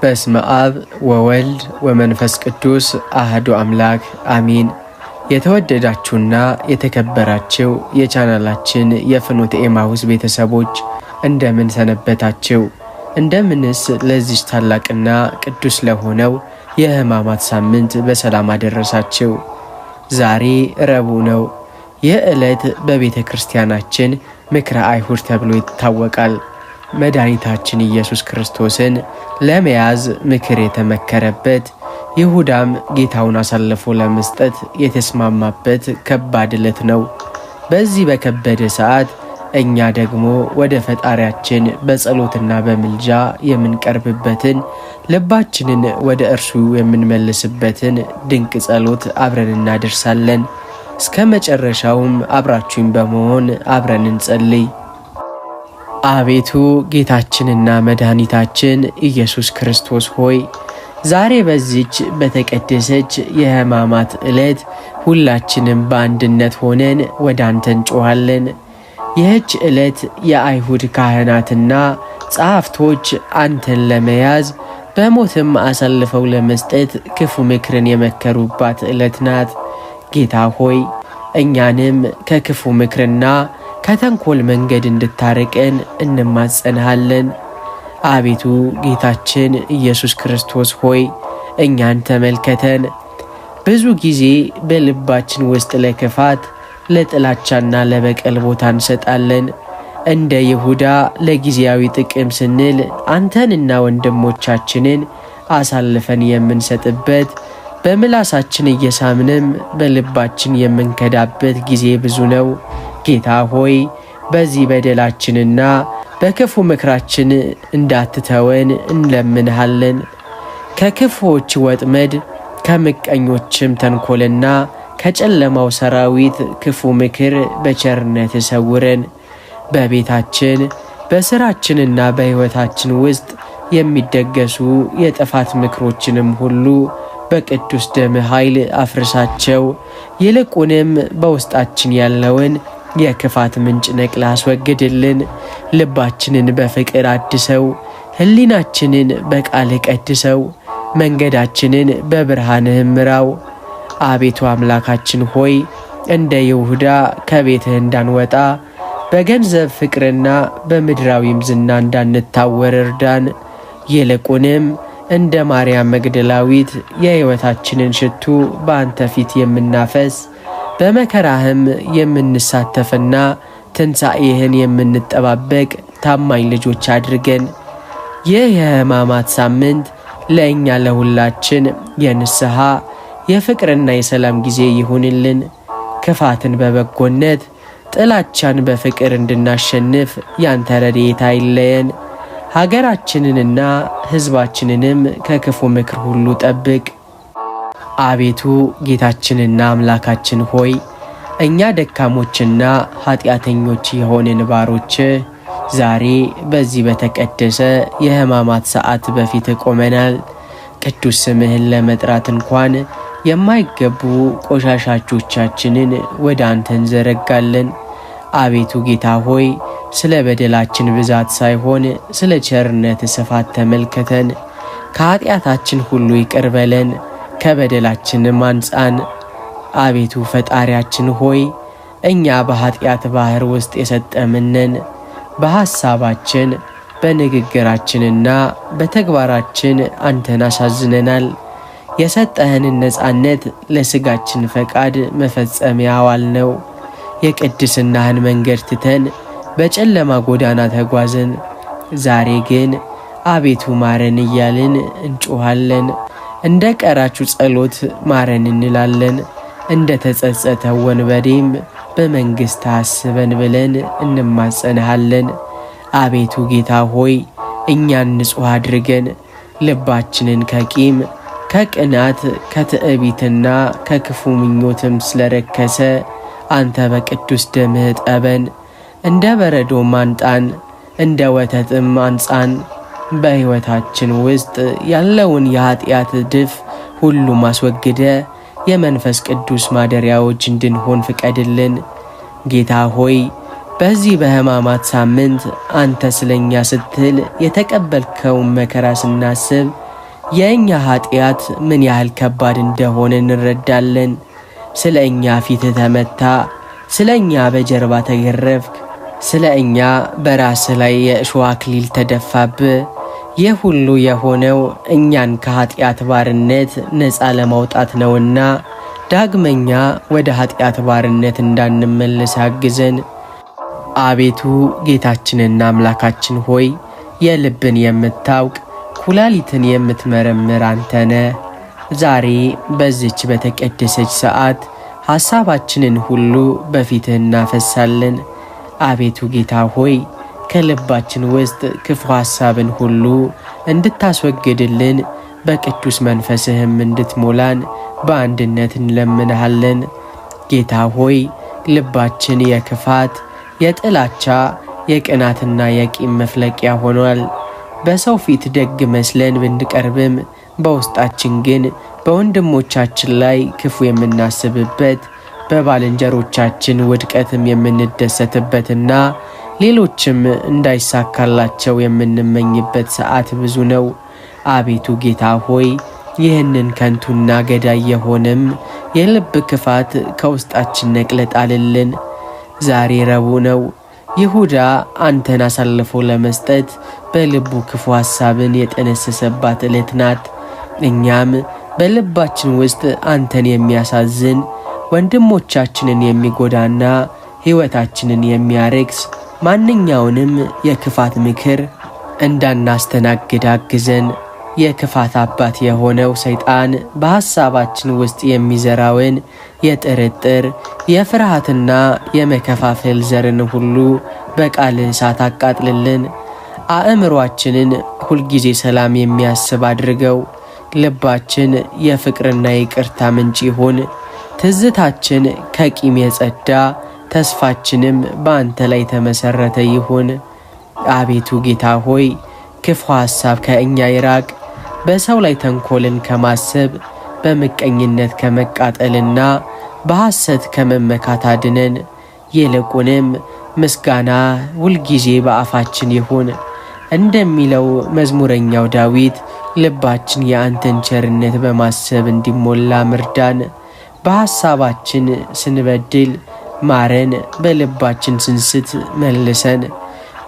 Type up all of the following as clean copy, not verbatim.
በስመ አብ ወወልድ ወመንፈስ ቅዱስ አሐዱ አምላክ አሜን። የተወደዳችሁና የተከበራችሁ የቻናላችን የፍኖተ ኤማሁስ ቤተሰቦች እንደምን ሰነበታችሁ? እንደምንስ ለዚህ ታላቅና ቅዱስ ለሆነው የሕማማት ሳምንት በሰላም አደረሳችሁ? ዛሬ ረቡዕ ነው። ይህ ዕለት በቤተ ክርስቲያናችን ምክረ አይሁድ ተብሎ ይታወቃል። መድኃኒታችን ኢየሱስ ክርስቶስን ለመያዝ ምክር የተመከረበት፣ ይሁዳም ጌታውን አሳልፎ ለመስጠት የተስማማበት ከባድ ዕለት ነው። በዚህ በከበደ ሰዓት እኛ ደግሞ ወደ ፈጣሪያችን በጸሎትና በምልጃ የምንቀርብበትን፣ ልባችንን ወደ እርሱ የምንመልስበትን ድንቅ ጸሎት አብረን እናደርሳለን። እስከ መጨረሻውም አብራችሁን በመሆን አብረን እንጸልይ። አቤቱ ጌታችንና መድኃኒታችን ኢየሱስ ክርስቶስ ሆይ፣ ዛሬ በዚች በተቀደሰች የሕማማት ዕለት ሁላችንም በአንድነት ሆነን ወደ አንተ እንጮኻለን። ይህች ዕለት የአይሁድ ካህናትና ጸሐፍቶች አንተን ለመያዝ በሞትም አሳልፈው ለመስጠት ክፉ ምክርን የመከሩባት ዕለት ናት። ጌታ ሆይ፣ እኛንም ከክፉ ምክርና ከተንኮል መንገድ እንድታርቀን እንማጸንሃለን። አቤቱ ጌታችን ኢየሱስ ክርስቶስ ሆይ፣ እኛን ተመልከተን። ብዙ ጊዜ በልባችን ውስጥ ለክፋት፣ ለጥላቻና ለበቀል ቦታ እንሰጣለን። እንደ ይሁዳ ለጊዜያዊ ጥቅም ስንል አንተንና ወንድሞቻችንን አሳልፈን የምንሰጥበት፣ በምላሳችን እየሳምንም በልባችን የምንከዳበት ጊዜ ብዙ ነው። ጌታ ሆይ፣ በዚህ በደላችንና በክፉ ምክራችን እንዳትተወን እንለምንሃለን። ከክፉዎች ወጥመድ፣ ከምቀኞችም ተንኮልና ከጨለማው ሰራዊት ክፉ ምክር በቸርነት ሰውረን። በቤታችን በሥራችንና በሕይወታችን ውስጥ የሚደገሱ የጥፋት ምክሮችንም ሁሉ በቅዱስ ደም ኃይል አፍርሳቸው። ይልቁንም በውስጣችን ያለውን የክፋት ምንጭ ነቅላ አስወግድልን። ልባችንን በፍቅር አድሰው፣ ሕሊናችንን በቃል ቀድሰው፣ መንገዳችንን በብርሃንህ ምራው። አቤቱ አምላካችን ሆይ፣ እንደ ይሁዳ ከቤትህ እንዳንወጣ፣ በገንዘብ ፍቅርና በምድራዊም ዝና እንዳንታወር እርዳን። ይልቁንም እንደ ማርያም መግደላዊት የሕይወታችንን ሽቱ በአንተ ፊት የምናፈስ፣ በመከራህም የምንሳተፍና ትንሣኤህን የምንጠባበቅ ታማኝ ልጆች አድርገን። ይህ የሕማማት ሳምንት ለእኛ ለሁላችን የንስሐ የፍቅርና የሰላም ጊዜ ይሁንልን። ክፋትን በበጎነት፣ ጥላቻን በፍቅር እንድናሸንፍ ያንተ ረድኤት አይለየን። ሀገራችንንና ሕዝባችንንም ከክፉ ምክር ሁሉ ጠብቅ። አቤቱ ጌታችንና አምላካችን ሆይ፣ እኛ ደካሞችና ኃጢአተኞች የሆንን ባሮች ዛሬ በዚህ በተቀደሰ የሕማማት ሰዓት በፊት ቆመናል። ቅዱስ ስምህን ለመጥራት እንኳን የማይገቡ ቆሻሻቾቻችንን ወደ አንተ እንዘረጋለን። አቤቱ ጌታ ሆይ፣ ስለ በደላችን ብዛት ሳይሆን ስለ ቸርነት ስፋት ተመልከተን። ከኃጢአታችን ሁሉ ይቅር በለን፣ ከበደላችንም አንጻን። አቤቱ ፈጣሪያችን ሆይ፣ እኛ በኃጢአት ባህር ውስጥ የሰጠምነን፣ በሐሳባችን በንግግራችንና በተግባራችን አንተን አሳዝነናል። የሰጠህንን ነፃነት ለሥጋችን ፈቃድ መፈጸሚያ አዋልነው። የቅድስናህን መንገድ ትተን በጨለማ ጎዳና ተጓዝን። ዛሬ ግን አቤቱ ማረን እያልን እንጮኻለን። እንደ ቀራቹ ጸሎት ማረን እንላለን። እንደ ተጸጸተው ወንበዴም በመንግሥት አስበን ብለን እንማጸንሃለን። አቤቱ ጌታ ሆይ፣ እኛን ንጹሕ አድርገን። ልባችንን ከቂም፣ ከቅናት፣ ከትዕቢትና ከክፉ ምኞትም ስለረከሰ አንተ በቅዱስ ደምህ ጠበን። እንደ በረዶም አንጣን፣ እንደ ወተትም አንጻን። በሕይወታችን ውስጥ ያለውን የኃጢአት ድፍ ሁሉ ማስወግደ የመንፈስ ቅዱስ ማደሪያዎች እንድንሆን ፍቀድልን። ጌታ ሆይ፣ በዚህ በሕማማት ሳምንት አንተ ስለኛ ስትል የተቀበልከውን መከራ ስናስብ የእኛ ኃጢአት ምን ያህል ከባድ እንደሆነ እንረዳለን። ስለ እኛ ፊት ተመታ፣ ስለ እኛ በጀርባ ተገረፍክ፣ ስለ እኛ በራስ ላይ የእሾህ አክሊል ተደፋብህ። ይህ ሁሉ የሆነው እኛን ከኃጢአት ባርነት ነፃ ለማውጣት ነውና ዳግመኛ ወደ ኃጢአት ባርነት እንዳንመለስ አግዘን። አቤቱ ጌታችንና አምላካችን ሆይ የልብን የምታውቅ ኩላሊትን የምትመረምር አንተነ ዛሬ በዚች በተቀደሰች ሰዓት ሐሳባችንን ሁሉ በፊትህ እናፈሳለን። አቤቱ ጌታ ሆይ ከልባችን ውስጥ ክፉ ሐሳብን ሁሉ እንድታስወግድልን በቅዱስ መንፈስህም እንድትሞላን በአንድነት እንለምንሃለን። ጌታ ሆይ ልባችን የክፋት፣ የጥላቻ፣ የቅናትና የቂም መፍለቂያ ሆኗል። በሰው ፊት ደግ መስለን ብንቀርብም በውስጣችን ግን በወንድሞቻችን ላይ ክፉ የምናስብበት፣ በባልንጀሮቻችን ውድቀትም የምንደሰትበትና ሌሎችም እንዳይሳካላቸው የምንመኝበት ሰዓት ብዙ ነው። አቤቱ ጌታ ሆይ ይህንን ከንቱና ገዳይ የሆነም የልብ ክፋት ከውስጣችን ነቅለህ ጣልልን። ዛሬ ረቡዕ ነው። ይሁዳ አንተን አሳልፎ ለመስጠት በልቡ ክፉ ሐሳብን የጠነሰሰባት ዕለት ናት። እኛም በልባችን ውስጥ አንተን የሚያሳዝን ወንድሞቻችንን የሚጎዳና ሕይወታችንን የሚያረክስ ማንኛውንም የክፋት ምክር እንዳናስተናግድ አግዘን። የክፋት አባት የሆነው ሰይጣን በሐሳባችን ውስጥ የሚዘራውን የጥርጥር፣ የፍርሃትና የመከፋፈል ዘርን ሁሉ በቃል እሳት አቃጥልልን። አእምሮአችንን ሁልጊዜ ሰላም የሚያስብ አድርገው። ልባችን የፍቅርና የይቅርታ ምንጭ ይሁን። ትዝታችን ከቂም የጸዳ፣ ተስፋችንም በአንተ ላይ ተመሰረተ ይሁን። አቤቱ ጌታ ሆይ ክፉ ሐሳብ ከእኛ ይራቅ። በሰው ላይ ተንኮልን ከማሰብ፣ በምቀኝነት ከመቃጠልና በሐሰት ከመመካት አድነን። ይልቁንም ምስጋና ሁልጊዜ በአፋችን ይሁን። እንደሚለው መዝሙረኛው ዳዊት ልባችን የአንተን ቸርነት በማሰብ እንዲሞላ ምርዳን። በሐሳባችን ስንበድል ማረን፣ በልባችን ስንስት መልሰን።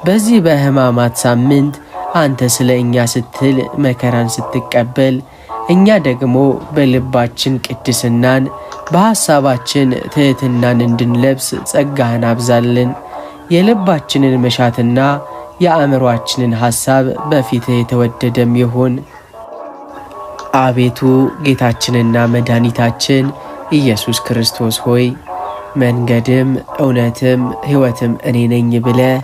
በዚህ በሕማማት ሳምንት አንተ ስለ እኛ ስትል መከራን ስትቀበል፣ እኛ ደግሞ በልባችን ቅድስናን በሐሳባችን ትሕትናን እንድንለብስ ጸጋህን አብዛልን። የልባችንን መሻትና የአእምሮአችንን ሐሳብ በፊትህ የተወደደም ይሁን። አቤቱ ጌታችንና መድኃኒታችን ኢየሱስ ክርስቶስ ሆይ መንገድም እውነትም ሕይወትም እኔ ነኝ ብለህ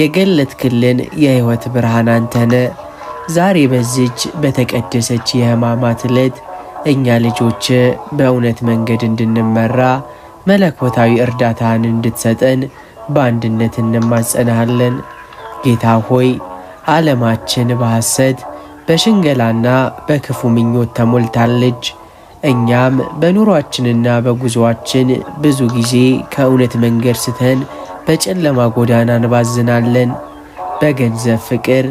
የገለጥክልን የሕይወት ብርሃን አንተነ ዛሬ በዚች በተቀደሰች የሕማማት ዕለት እኛ ልጆች በእውነት መንገድ እንድንመራ መለኮታዊ እርዳታን እንድትሰጠን በአንድነት እንማጸናሃለን። ጌታ ሆይ ዓለማችን በሐሰት በሽንገላና በክፉ ምኞት ተሞልታለች። እኛም በኑሯችንና በጉዞአችን ብዙ ጊዜ ከእውነት መንገድ ስተን በጨለማ ጎዳና እንባዝናለን። በገንዘብ ፍቅር፣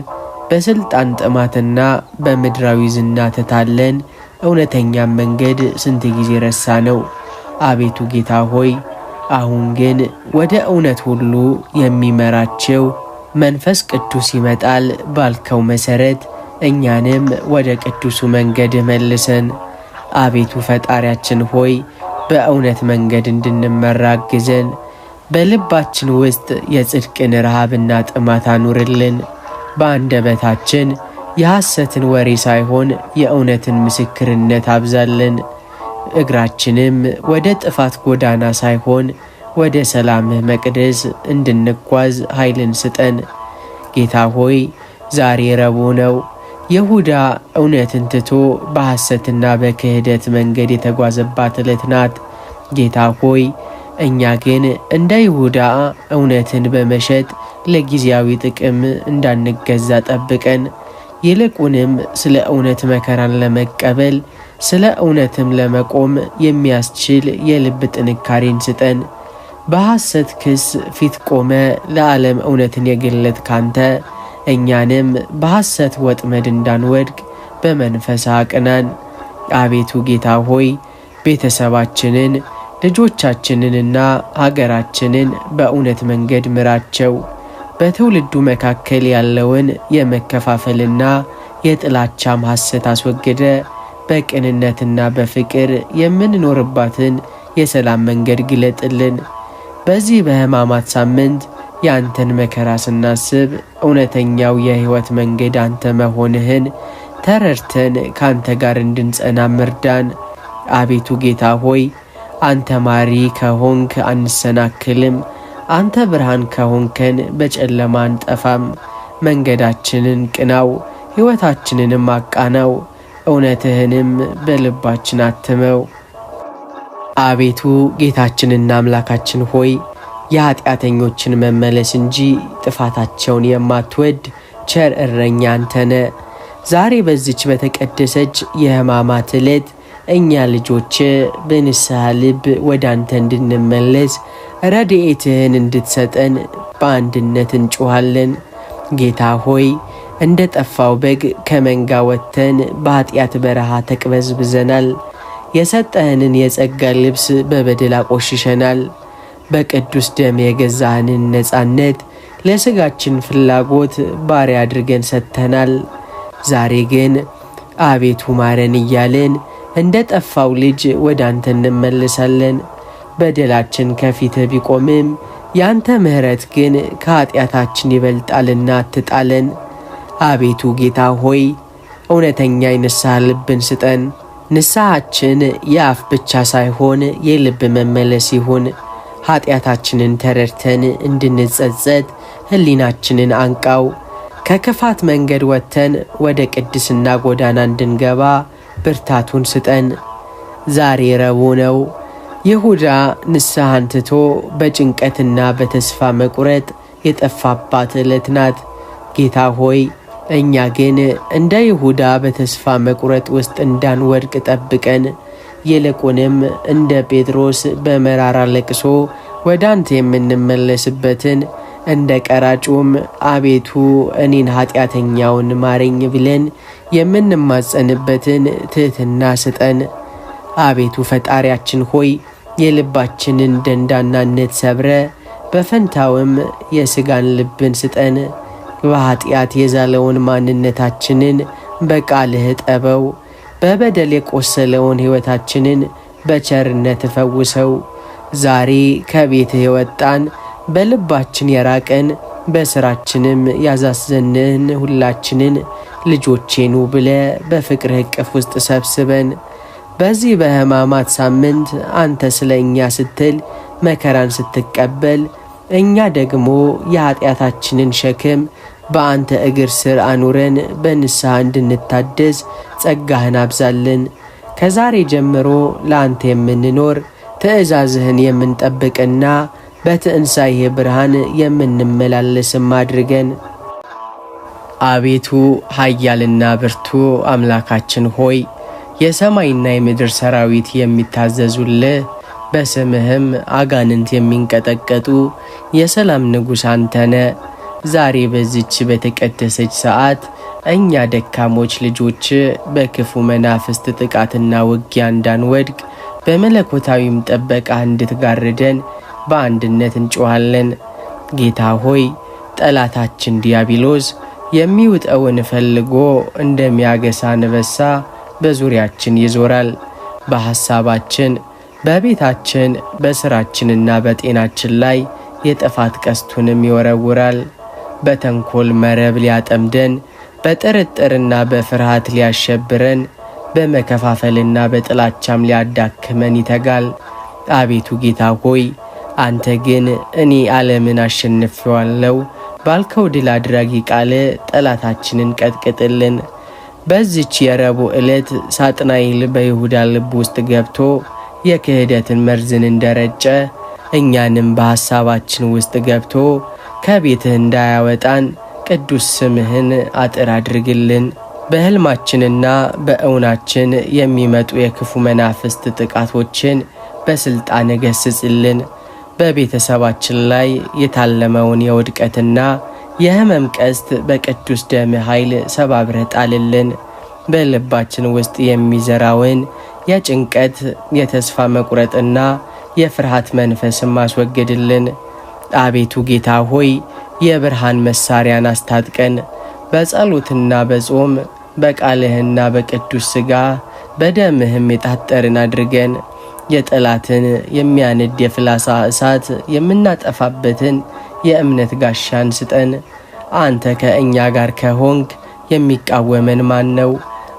በስልጣን ጥማትና በምድራዊ ዝና ተታለን እውነተኛም መንገድ ስንት ጊዜ ረሳ ነው። አቤቱ ጌታ ሆይ አሁን ግን ወደ እውነት ሁሉ የሚመራቸው መንፈስ ቅዱስ ይመጣል ባልከው መሰረት እኛንም ወደ ቅዱሱ መንገድ መልሰን። አቤቱ ፈጣሪያችን ሆይ በእውነት መንገድ እንድንመራ አግዘን። በልባችን ውስጥ የጽድቅን ረሃብና ጥማት አኑርልን። በአንደበታችን የሐሰትን ወሬ ሳይሆን የእውነትን ምስክርነት አብዛልን። እግራችንም ወደ ጥፋት ጎዳና ሳይሆን ወደ ሰላምህ መቅደስ እንድንጓዝ ኃይልን ስጠን። ጌታ ሆይ ዛሬ ረቡዕ ነው። ይሁዳ እውነትን ትቶ በሐሰትና በክህደት መንገድ የተጓዘባት ዕለት ናት። ጌታ ሆይ እኛ ግን እንደ ይሁዳ እውነትን በመሸጥ ለጊዜያዊ ጥቅም እንዳንገዛ ጠብቀን። ይልቁንም ስለ እውነት መከራን ለመቀበል ስለ እውነትም ለመቆም የሚያስችል የልብ ጥንካሬን ስጠን። በሐሰት ክስ ፊት ቆመ ለዓለም እውነትን የገለጥክ አንተ እኛንም በሐሰት ወጥመድ እንዳንወድቅ በመንፈስ አቅናን። አቤቱ ጌታ ሆይ ቤተሰባችንን ልጆቻችንንና ሀገራችንን በእውነት መንገድ ምራቸው። በትውልዱ መካከል ያለውን የመከፋፈልና የጥላቻም ሐሰት አስወግደ በቅንነትና በፍቅር የምንኖርባትን የሰላም መንገድ ግለጥልን። በዚህ በሕማማት ሳምንት ያንተን መከራ ስናስብ እውነተኛው የሕይወት መንገድ አንተ መሆንህን ተረድተን ካንተ ጋር እንድንጸና ምርዳን። አቤቱ ጌታ ሆይ አንተ ማሪ ከሆንክ አንሰናክልም። አንተ ብርሃን ከሆንከን በጨለማ አንጠፋም። መንገዳችንን ቅናው፣ ሕይወታችንንም አቃናው፣ እውነትህንም በልባችን አትመው። አቤቱ ጌታችንና አምላካችን ሆይ የኃጢአተኞችን መመለስ እንጂ ጥፋታቸውን የማትወድ ቸር እረኛ አንተነ። ዛሬ በዚች በተቀደሰች የሕማማት ዕለት እኛ ልጆች በንስሐ ልብ ወደ አንተ እንድንመለስ ረድኤትህን እንድትሰጠን በአንድነት እንጮኻለን። ጌታ ሆይ እንደ ጠፋው በግ ከመንጋ ወጥተን በኃጢአት በረሃ ተቅበዝብዘናል። የሰጠህንን የጸጋ ልብስ በበደል አቆሽሸናል። በቅዱስ ደም የገዛህንን ነፃነት ለሥጋችን ፍላጎት ባሪያ አድርገን ሰጥተናል። ዛሬ ግን አቤቱ ማረን እያለን እንደ ጠፋው ልጅ ወደ አንተ እንመለሳለን። በደላችን ከፊትህ ቢቆምም ያንተ ምሕረት ግን ከኃጢአታችን ይበልጣልና አትጣለን። አቤቱ ጌታ ሆይ እውነተኛ የንስሐ ልብን ስጠን። ንስሐችን የአፍ ብቻ ሳይሆን የልብ መመለስ ይሁን። ኃጢአታችንን ተረድተን እንድንጸጸት ሕሊናችንን አንቃው። ከክፋት መንገድ ወጥተን ወደ ቅድስና ጎዳና እንድንገባ ብርታቱን ስጠን። ዛሬ ረቡዕ ነው። ይሁዳ ንስሐን ትቶ በጭንቀትና በተስፋ መቁረጥ የጠፋባት ዕለት ናት። ጌታ ሆይ እኛ ግን እንደ ይሁዳ በተስፋ መቁረጥ ውስጥ እንዳንወድቅ ጠብቀን። ይልቁንም እንደ ጴጥሮስ በመራራ ለቅሶ ወደ አንተ የምንመለስበትን እንደ ቀራጩም አቤቱ እኔን ኃጢአተኛውን ማረኝ ብለን የምንማጸንበትን ትሕትና ስጠን። አቤቱ ፈጣሪያችን ሆይ የልባችንን ደንዳናነት ሰብረ በፈንታውም የሥጋን ልብን ስጠን። በኃጢአት የዛለውን ማንነታችንን በቃልህ ጠበው። በበደል የቆሰለውን ሕይወታችንን በቸርነት ፈውሰው። ዛሬ ከቤትህ የወጣን በልባችን የራቀን በሥራችንም ያዛዘንን ሁላችንን ልጆቼኑ ብለ በፍቅርህ እቅፍ ውስጥ ሰብስበን። በዚህ በሕማማት ሳምንት አንተ ስለ እኛ ስትል መከራን ስትቀበል፣ እኛ ደግሞ የኃጢአታችንን ሸክም በአንተ እግር ስር አኑረን በንስሐ እንድንታደስ ጸጋህን አብዛልን። ከዛሬ ጀምሮ ለአንተ የምንኖር ትእዛዝህን የምንጠብቅና በትንሣኤህ ብርሃን የምንመላለስም አድርገን። አቤቱ ኃያልና ብርቱ አምላካችን ሆይ የሰማይና የምድር ሰራዊት የሚታዘዙልህ በስምህም አጋንንት የሚንቀጠቀጡ የሰላም ንጉሥ አንተነ። ዛሬ በዚች በተቀደሰች ሰዓት እኛ ደካሞች ልጆች በክፉ መናፍስት ጥቃትና ውጊያ እንዳንወድቅ በመለኮታዊም ጥበቃ እንድትጋርደን በአንድነት እንጮኻለን። ጌታ ሆይ ጠላታችን ዲያብሎስ የሚውጠውን ፈልጎ እንደሚያገሳ አንበሳ በዙሪያችን ይዞራል። በሐሳባችን፣ በቤታችን፣ በሥራችንና በጤናችን ላይ የጥፋት ቀስቱንም ይወረውራል። በተንኮል መረብ ሊያጠምደን፣ በጥርጥርና በፍርሃት ሊያሸብረን፣ በመከፋፈልና በጥላቻም ሊያዳክመን ይተጋል። አቤቱ ጌታ ሆይ አንተ ግን እኔ ዓለምን አሸንፌዋለሁ ባልከው ድል አድራጊ ቃል ጠላታችንን ቀጥቅጥልን። በዚች የረቡዕ ዕለት ሳጥናኤል በይሁዳ ልብ ውስጥ ገብቶ የክህደትን መርዝን እንደረጨ እኛንም በሐሳባችን ውስጥ ገብቶ ከቤትህ እንዳያወጣን ቅዱስ ስምህን አጥር አድርግልን። በሕልማችንና በእውናችን የሚመጡ የክፉ መናፍስት ጥቃቶችን በሥልጣን ገስጽልን። በቤተሰባችን ላይ የታለመውን የውድቀትና የሕመም ቀስት በቅዱስ ደም ኃይል ሰባብረህ ጣልልን። በልባችን ውስጥ የሚዘራውን የጭንቀት የተስፋ መቁረጥና የፍርሃት መንፈስም አስወግድልን። አቤቱ ጌታ ሆይ የብርሃን መሳሪያን አስታጥቀን፣ በጸሎትና በጾም በቃልህና በቅዱስ ሥጋ በደምህም የታጠርን አድርገን። የጠላትን የሚያንድ የፍላጻ እሳት የምናጠፋበትን የእምነት ጋሻን ስጠን። አንተ ከእኛ ጋር ከሆንክ የሚቃወመን ማን ነው?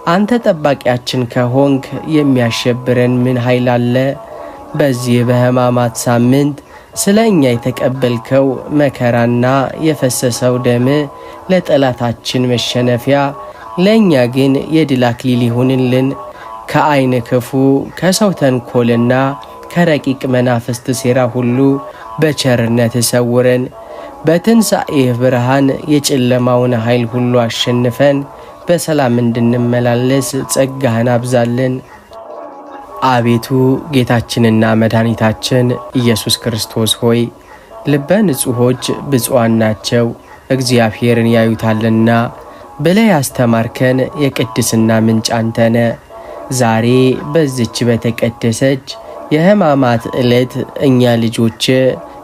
አንተ ጠባቂያችን ከሆንክ የሚያሸብረን ምን ኃይል አለ? በዚህ በሕማማት ሳምንት ስለ እኛ የተቀበልከው መከራና የፈሰሰው ደም ለጠላታችን መሸነፊያ፣ ለእኛ ግን የድል አክሊል ይሁንልን። ከዓይን ክፉ ከሰው ተንኮልና ከረቂቅ መናፍስት ሴራ ሁሉ በቸርነት ሰውረን። በትንሣኤህ ብርሃን የጨለማውን ኃይል ሁሉ አሸንፈን በሰላም እንድንመላለስ ጸጋህን አብዛልን። አቤቱ ጌታችንና መድኃኒታችን ኢየሱስ ክርስቶስ ሆይ ልበ ንጹሖች ብፁዓን ናቸው እግዚአብሔርን ያዩታልና ብለህ ያስተማርከን የቅድስና ምንጭ አንተነ። ዛሬ በዚች በተቀደሰች የሕማማት ዕለት እኛ ልጆች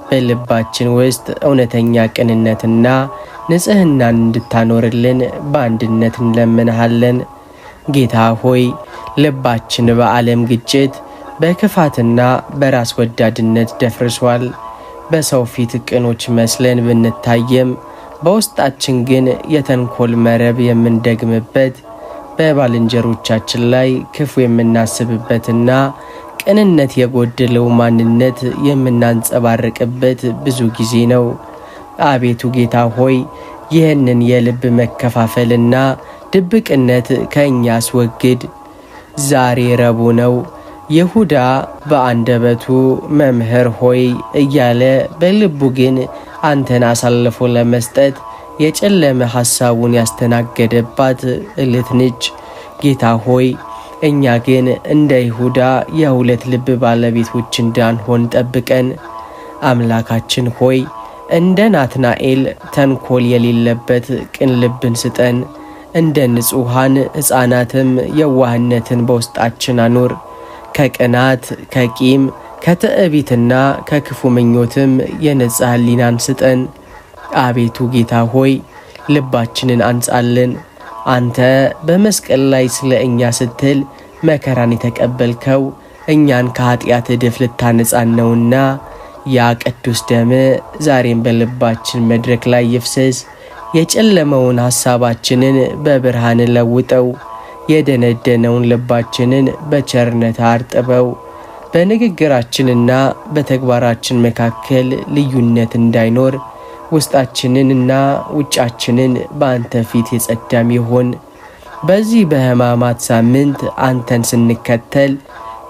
በልባችን ውስጥ እውነተኛ ቅንነትና ንጽሕናን እንድታኖርልን በአንድነት እንለምንሃለን። ጌታ ሆይ ልባችን በዓለም ግጭት በክፋትና በራስ ወዳድነት ደፍርሷል። በሰው ፊት ቅኖች መስለን ብንታየም በውስጣችን ግን የተንኮል መረብ የምንደግምበት፣ በባልንጀሮቻችን ላይ ክፉ የምናስብበትና ቅንነት የጎደለው ማንነት የምናንጸባርቅበት ብዙ ጊዜ ነው። አቤቱ ጌታ ሆይ ይህንን የልብ መከፋፈልና ድብቅነት ከእኛ አስወግድ። ዛሬ ረቡዕ ነው። ይሁዳ በአንደበቱ መምህር ሆይ እያለ በልቡ ግን አንተን አሳልፎ ለመስጠት የጨለመ ሐሳቡን ያስተናገደባት ዕለት ነች። ጌታ ሆይ እኛ ግን እንደ ይሁዳ የሁለት ልብ ባለቤቶች እንዳንሆን ጠብቀን። አምላካችን ሆይ እንደ ናትናኤል ተንኮል የሌለበት ቅን ልብን ስጠን። እንደ ንጹሐን ሕፃናትም የዋህነትን በውስጣችን አኑር። ከቅናት ከቂም ከትዕቢትና ከክፉ ምኞትም የነጻ ሕሊናን ስጠን። አቤቱ ጌታ ሆይ ልባችንን አንጻልን። አንተ በመስቀል ላይ ስለ እኛ ስትል መከራን የተቀበልከው እኛን ከኃጢአት እድፍ ልታነጻን ነውና ያ ቅዱስ ደም ዛሬም በልባችን መድረክ ላይ ይፍሰስ። የጨለመውን ሐሳባችንን በብርሃን ለውጠው፣ የደነደነውን ልባችንን በቸርነት አርጥበው። በንግግራችንና በተግባራችን መካከል ልዩነት እንዳይኖር ውስጣችንንና ውጫችንን በአንተ ፊት የጸዳም ይሁን። በዚህ በሕማማት ሳምንት አንተን ስንከተል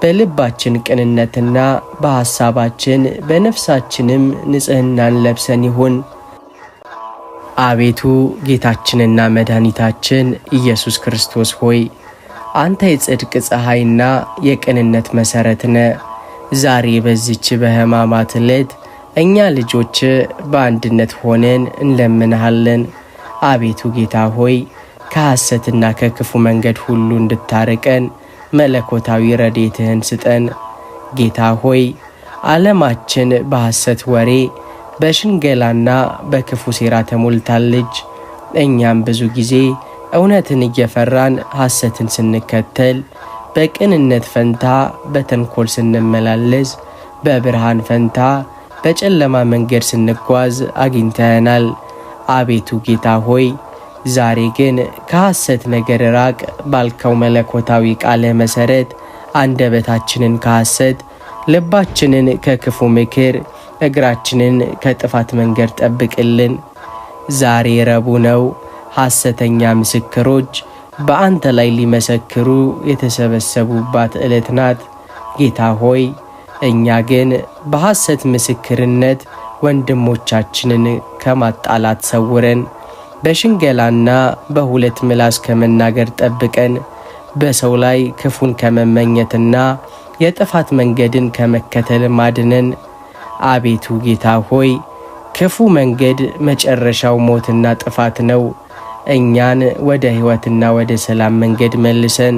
በልባችን ቅንነትና በሐሳባችን በነፍሳችንም ንጽሕናን ለብሰን ይሁን። አቤቱ ጌታችንና መድኃኒታችን ኢየሱስ ክርስቶስ ሆይ አንተ የጽድቅ ፀሐይና የቅንነት መሠረት ነህ። ዛሬ በዚች በሕማማት ዕለት እኛ ልጆች በአንድነት ሆነን እንለምንሃለን። አቤቱ ጌታ ሆይ ከሐሰትና ከክፉ መንገድ ሁሉ እንድታርቀን መለኮታዊ ረድኤትህን ስጠን። ጌታ ሆይ ዓለማችን በሐሰት ወሬ በሽንገላና በክፉ ሴራ ተሞልታለች። እኛም ብዙ ጊዜ እውነትን እየፈራን ሐሰትን ስንከተል፣ በቅንነት ፈንታ በተንኮል ስንመላለስ፣ በብርሃን ፈንታ በጨለማ መንገድ ስንጓዝ አግኝተናል። አቤቱ ጌታ ሆይ ዛሬ ግን ከሐሰት ነገር ራቅ ባልከው መለኮታዊ ቃልህ መሠረት አንደበታችንን ከሐሰት፣ ልባችንን ከክፉ ምክር፣ እግራችንን ከጥፋት መንገድ ጠብቅልን። ዛሬ ረቡዕ ነው። ሐሰተኛ ምስክሮች በአንተ ላይ ሊመሰክሩ የተሰበሰቡባት ዕለት ናት። ጌታ ሆይ እኛ ግን በሐሰት ምስክርነት ወንድሞቻችንን ከማጣላት ሰውረን፣ በሽንገላና በሁለት ምላስ ከመናገር ጠብቀን፣ በሰው ላይ ክፉን ከመመኘትና የጥፋት መንገድን ከመከተል ማድነን። አቤቱ ጌታ ሆይ ክፉ መንገድ መጨረሻው ሞትና ጥፋት ነው። እኛን ወደ ሕይወትና ወደ ሰላም መንገድ መልሰን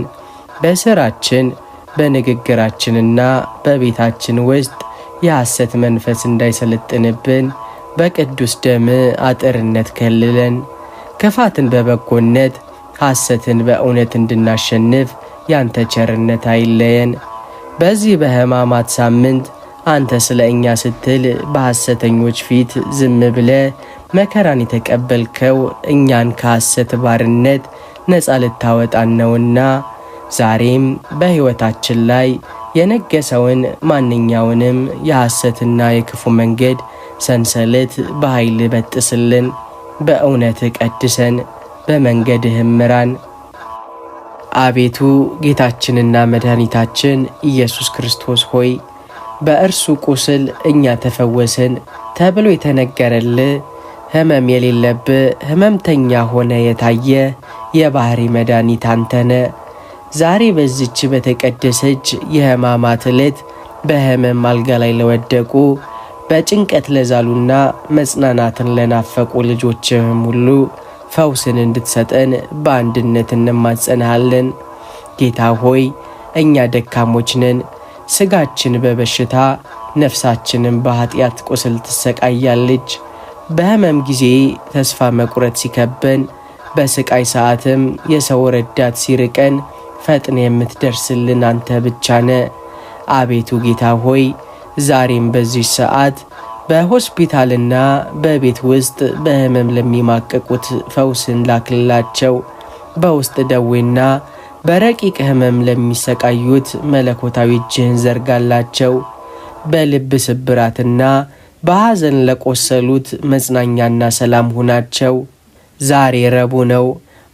በስራችን በንግግራችንና በቤታችን ውስጥ የሐሰት መንፈስ እንዳይሰለጥንብን በቅዱስ ደም አጥርነት ከልለን ክፋትን በበጎነት ሐሰትን በእውነት እንድናሸንፍ ያንተ ቸርነት አይለየን። በዚህ በሕማማት ሳምንት አንተ ስለ እኛ ስትል በሐሰተኞች ፊት ዝም ብለ መከራን የተቀበልከው እኛን ከሐሰት ባርነት ነፃ ልታወጣን ነውና ዛሬም በሕይወታችን ላይ የነገሰውን ማንኛውንም የሐሰትና የክፉ መንገድ ሰንሰለት በኃይል በጥስልን፣ በእውነት ቀድሰን፣ በመንገድህም ምራን። አቤቱ ጌታችንና መድኃኒታችን ኢየሱስ ክርስቶስ ሆይ በእርሱ ቁስል እኛ ተፈወስን ተብሎ የተነገረልህ ሕመም የሌለብህ ሕመምተኛ ሆነ የታየ የባህሪ መድኃኒት አንተነ ዛሬ በዚች በተቀደሰች የሕማማት ዕለት በሕመም አልጋ ላይ ለወደቁ በጭንቀት ለዛሉና መጽናናትን ለናፈቁ ልጆችህም ሁሉ ፈውስን እንድትሰጠን በአንድነት እንማጸንሃለን። ጌታ ሆይ እኛ ደካሞች ነን። ሥጋችን በበሽታ ነፍሳችንም በኃጢአት ቁስል ትሰቃያለች። በሕመም ጊዜ ተስፋ መቁረጥ ሲከበን፣ በስቃይ ሰዓትም የሰው ረዳት ሲርቀን ፈጥነ የምትደርስልን አንተ ብቻ ነህ። አቤቱ ጌታ ሆይ ዛሬም በዚህ ሰዓት በሆስፒታልና በቤት ውስጥ በሕመም ለሚማቀቁት ፈውስን ላክልላቸው። በውስጥ ደዌና በረቂቅ ሕመም ለሚሰቃዩት መለኮታዊ እጅህን ዘርጋላቸው። በልብ ስብራትና በሐዘን ለቆሰሉት መጽናኛና ሰላም ሁናቸው። ዛሬ ረቡዕ ነው።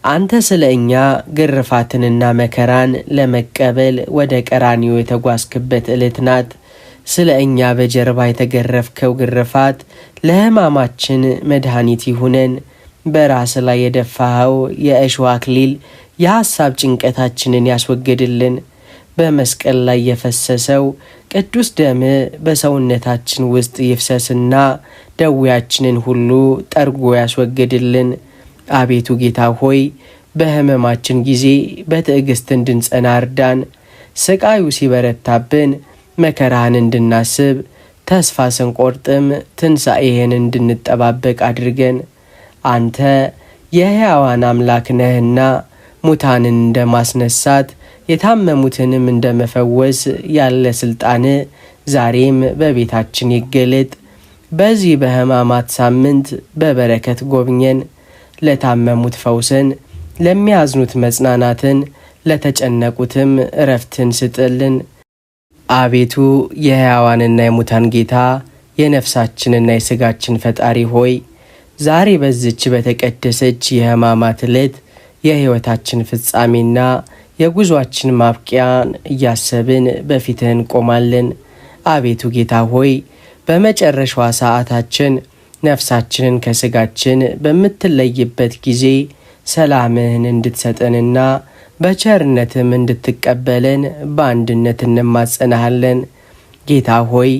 አንተ ስለ እኛ ግርፋትንና መከራን ለመቀበል ወደ ቀራንዮ የተጓዝክበት ዕለት ናት። ስለ እኛ በጀርባ የተገረፍከው ግርፋት ለሕማማችን መድኃኒት ይሁነን። በራስ ላይ የደፋኸው የእሾህ አክሊል የሐሳብ ጭንቀታችንን ያስወግድልን። በመስቀል ላይ የፈሰሰው ቅዱስ ደም በሰውነታችን ውስጥ ይፍሰስና ደዌያችንን ሁሉ ጠርጎ ያስወግድልን። አቤቱ ጌታ ሆይ በሕመማችን ጊዜ በትዕግሥት እንድንጸና እርዳን። ስቃዩ ሲበረታብን መከራህን እንድናስብ ተስፋ ስንቆርጥም ትንሣኤህን እንድንጠባበቅ አድርገን። አንተ የሕያዋን አምላክ ነህና ሙታንን እንደ ማስነሳት የታመሙትንም እንደ መፈወስ ያለ ሥልጣን ዛሬም በቤታችን ይገለጥ። በዚህ በሕማማት ሳምንት በበረከት ጎብኘን። ለታመሙት ፈውስን፣ ለሚያዝኑት መጽናናትን፣ ለተጨነቁትም እረፍትን ስጥልን። አቤቱ የሕያዋንና የሙታን ጌታ የነፍሳችንና የሥጋችን ፈጣሪ ሆይ ዛሬ በዚች በተቀደሰች የሕማማት ዕለት የሕይወታችን ፍጻሜና የጉዞአችን ማብቂያን እያሰብን በፊትህ እንቆማለን። አቤቱ ጌታ ሆይ በመጨረሻዋ ሰዓታችን ነፍሳችንን ከሥጋችን በምትለይበት ጊዜ ሰላምህን እንድትሰጠንና በቸርነትም እንድትቀበለን በአንድነት እንማጸናሃለን። ጌታ ሆይ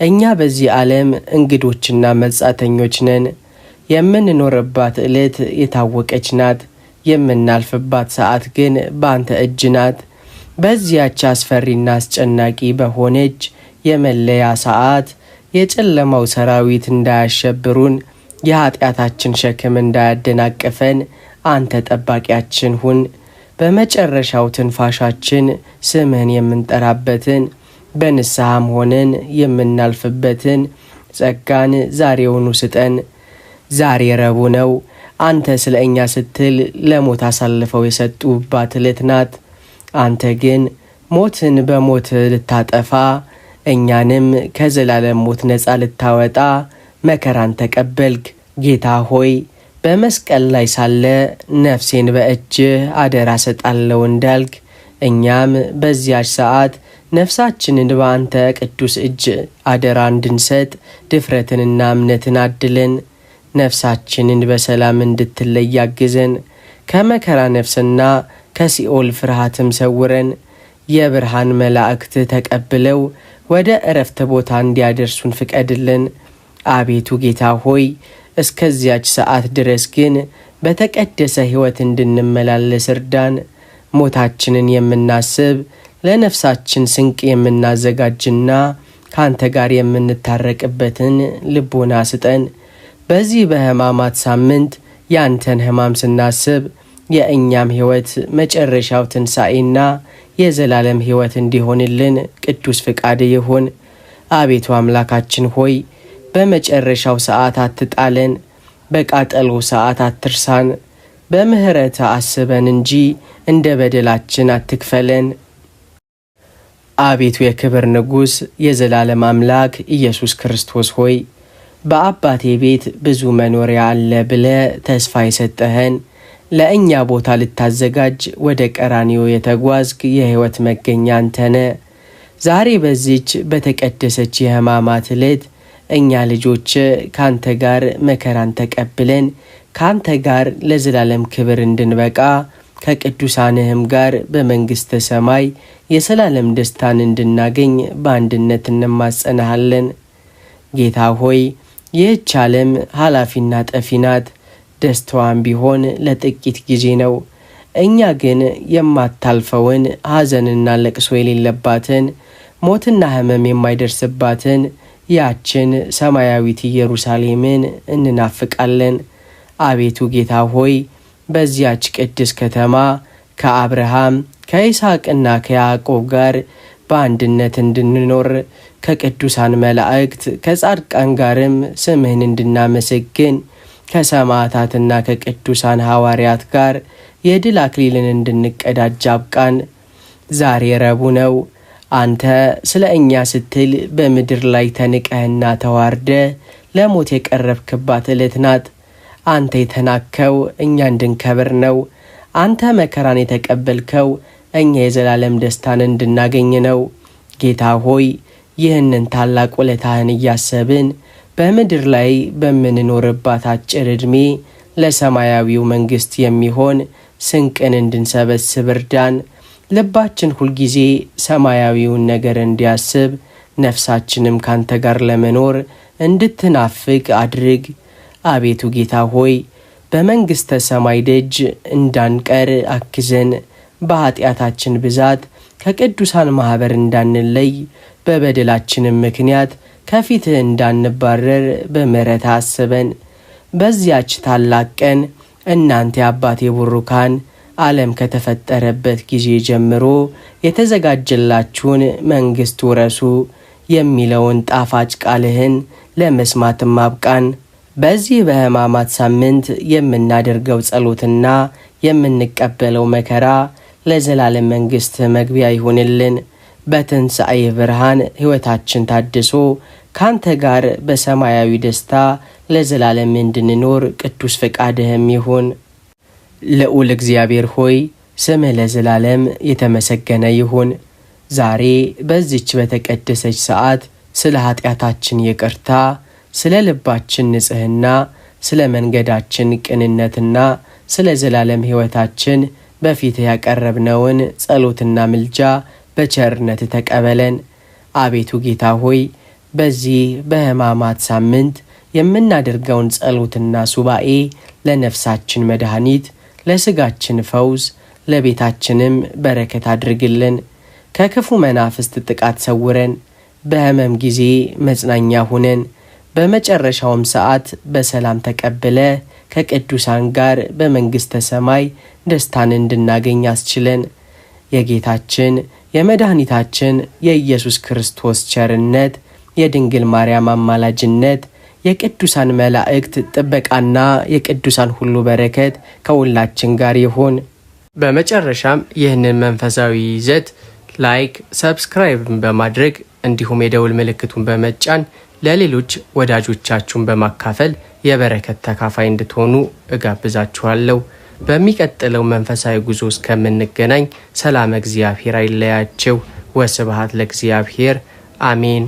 እኛ በዚህ ዓለም እንግዶችና መጻተኞች ነን። የምንኖርባት ዕለት የታወቀች ናት። የምናልፍባት ሰዓት ግን በአንተ እጅ ናት። በዚያች አስፈሪና አስጨናቂ በሆነች የመለያ ሰዓት የጨለማው ሰራዊት እንዳያሸብሩን፣ የኀጢአታችን ሸክም እንዳያደናቅፈን አንተ ጠባቂያችን ሁን። በመጨረሻው ትንፋሻችን ስምህን የምንጠራበትን በንስሐም ሆነን የምናልፍበትን ጸጋን ዛሬውኑ ስጠን። ዛሬ ረቡዕ ነው። አንተ ስለ እኛ ስትል ለሞት አሳልፈው የሰጡባት ዕለት ናት። አንተ ግን ሞትን በሞት ልታጠፋ እኛንም ከዘላለም ሞት ነፃ ልታወጣ መከራን ተቀበልክ። ጌታ ሆይ በመስቀል ላይ ሳለ ነፍሴን በእጅህ አደራ ሰጣለሁ እንዳልክ እኛም በዚያች ሰዓት ነፍሳችንን በአንተ ቅዱስ እጅ አደራ እንድንሰጥ ድፍረትንና እምነትን አድለን። ነፍሳችንን በሰላም እንድትለይ ያግዘን። ከመከራ ነፍስና ከሲኦል ፍርሃትም ሰውረን። የብርሃን መላእክት ተቀብለው ወደ ዕረፍት ቦታ እንዲያደርሱን ፍቀድልን። አቤቱ ጌታ ሆይ እስከዚያች ሰዓት ድረስ ግን በተቀደሰ ሕይወት እንድንመላለስ እርዳን። ሞታችንን የምናስብ ለነፍሳችን ስንቅ የምናዘጋጅና ካንተ ጋር የምንታረቅበትን ልቦና ስጠን። በዚህ በሕማማት ሳምንት ያንተን ሕማም ስናስብ የእኛም ሕይወት መጨረሻው ትንሣኤና የዘላለም ሕይወት እንዲሆንልን ቅዱስ ፍቃድ ይሁን። አቤቱ አምላካችን ሆይ በመጨረሻው ሰዓት አትጣለን፣ በቃጠሎ ሰዓት አትርሳን። በምህረት አስበን እንጂ እንደ በደላችን አትክፈለን። አቤቱ የክብር ንጉሥ የዘላለም አምላክ ኢየሱስ ክርስቶስ ሆይ በአባቴ ቤት ብዙ መኖሪያ አለ ብለ ተስፋ የሰጠኸን ለእኛ ቦታ ልታዘጋጅ ወደ ቀራንዮ የተጓዝክ የሕይወት መገኛ አንተነ። ዛሬ በዚች በተቀደሰች የሕማማት ዕለት እኛ ልጆች ካንተ ጋር መከራን ተቀብለን ካንተ ጋር ለዘላለም ክብር እንድንበቃ ከቅዱሳንህም ጋር በመንግሥተ ሰማይ የዘላለም ደስታን እንድናገኝ በአንድነት እንማጸናሃለን። ጌታ ሆይ ይህች ዓለም ኃላፊና ጠፊ ናት። ደስታዋን ቢሆን ለጥቂት ጊዜ ነው። እኛ ግን የማታልፈውን ሐዘንና ለቅሶ የሌለባትን ሞትና ሕመም የማይደርስባትን ያችን ሰማያዊት ኢየሩሳሌምን እንናፍቃለን። አቤቱ ጌታ ሆይ በዚያች ቅድስ ከተማ ከአብርሃም ከይስሐቅና ከያዕቆብ ጋር በአንድነት እንድንኖር ከቅዱሳን መላእክት ከጻድቃን ጋርም ስምህን እንድናመሰግን ከሰማዕታትና ከቅዱሳን ሐዋርያት ጋር የድል አክሊልን እንድንቀዳጅ አብቃን። ዛሬ ረቡዕ ነው። አንተ ስለ እኛ ስትል በምድር ላይ ተንቀህና ተዋርደ ለሞት የቀረብክባት ዕለት ናት። አንተ የተናከው እኛ እንድንከብር ነው። አንተ መከራን የተቀበልከው እኛ የዘላለም ደስታን እንድናገኝ ነው። ጌታ ሆይ ይህንን ታላቅ ውለታህን እያሰብን በምድር ላይ በምንኖርባት አጭር ዕድሜ ለሰማያዊው መንግሥት የሚሆን ስንቅን እንድንሰበስብ እርዳን። ልባችን ሁልጊዜ ሰማያዊውን ነገር እንዲያስብ፣ ነፍሳችንም ካንተ ጋር ለመኖር እንድትናፍቅ አድርግ። አቤቱ ጌታ ሆይ በመንግሥተ ሰማይ ደጅ እንዳንቀር አግዘን። በኃጢአታችን ብዛት ከቅዱሳን ማኅበር እንዳንለይ፣ በበደላችንም ምክንያት ከፊትህ እንዳንባረር በምሕረት አስበን። በዚያች ታላቅ ቀን እናንተ የአባቴ ቡሩካን ዓለም ከተፈጠረበት ጊዜ ጀምሮ የተዘጋጀላችሁን መንግሥት ውረሱ የሚለውን ጣፋጭ ቃልህን ለመስማትም አብቃን። በዚህ በሕማማት ሳምንት የምናደርገው ጸሎትና የምንቀበለው መከራ ለዘላለም መንግሥት መግቢያ ይሁንልን። በትንሣኤ ብርሃን ሕይወታችን ታድሶ ካንተ ጋር በሰማያዊ ደስታ ለዘላለም እንድንኖር ቅዱስ ፈቃድህም ይሁን። ልዑል እግዚአብሔር ሆይ ስምህ ለዘላለም የተመሰገነ ይሁን። ዛሬ በዚች በተቀደሰች ሰዓት ስለ ኃጢአታችን ይቅርታ፣ ስለ ልባችን ንጽሕና፣ ስለ መንገዳችን ቅንነትና ስለ ዘላለም ሕይወታችን በፊትህ ያቀረብነውን ጸሎትና ምልጃ በቸርነት ተቀበለን። አቤቱ ጌታ ሆይ በዚህ በሕማማት ሳምንት የምናደርገውን ጸሎትና ሱባኤ ለነፍሳችን መድኃኒት፣ ለሥጋችን ፈውስ፣ ለቤታችንም በረከት አድርግልን። ከክፉ መናፍስት ጥቃት ሰውረን፣ በሕመም ጊዜ መጽናኛ ሁነን። በመጨረሻውም ሰዓት በሰላም ተቀብለ ከቅዱሳን ጋር በመንግሥተ ሰማይ ደስታን እንድናገኝ አስችለን። የጌታችን የመድኃኒታችን የኢየሱስ ክርስቶስ ቸርነት፣ የድንግል ማርያም አማላጅነት፣ የቅዱሳን መላእክት ጥበቃና የቅዱሳን ሁሉ በረከት ከሁላችን ጋር ይሁን። በመጨረሻም ይህንን መንፈሳዊ ይዘት ላይክ፣ ሰብስክራይብ በማድረግ እንዲሁም የደውል ምልክቱን በመጫን ለሌሎች ወዳጆቻችሁን በማካፈል የበረከት ተካፋይ እንድትሆኑ እጋብዛችኋለሁ። በሚቀጥለው መንፈሳዊ ጉዞ እስከምንገናኝ ሰላም እግዚአብሔር አይለያችሁ። ወስብሐት ለእግዚአብሔር። አሜን።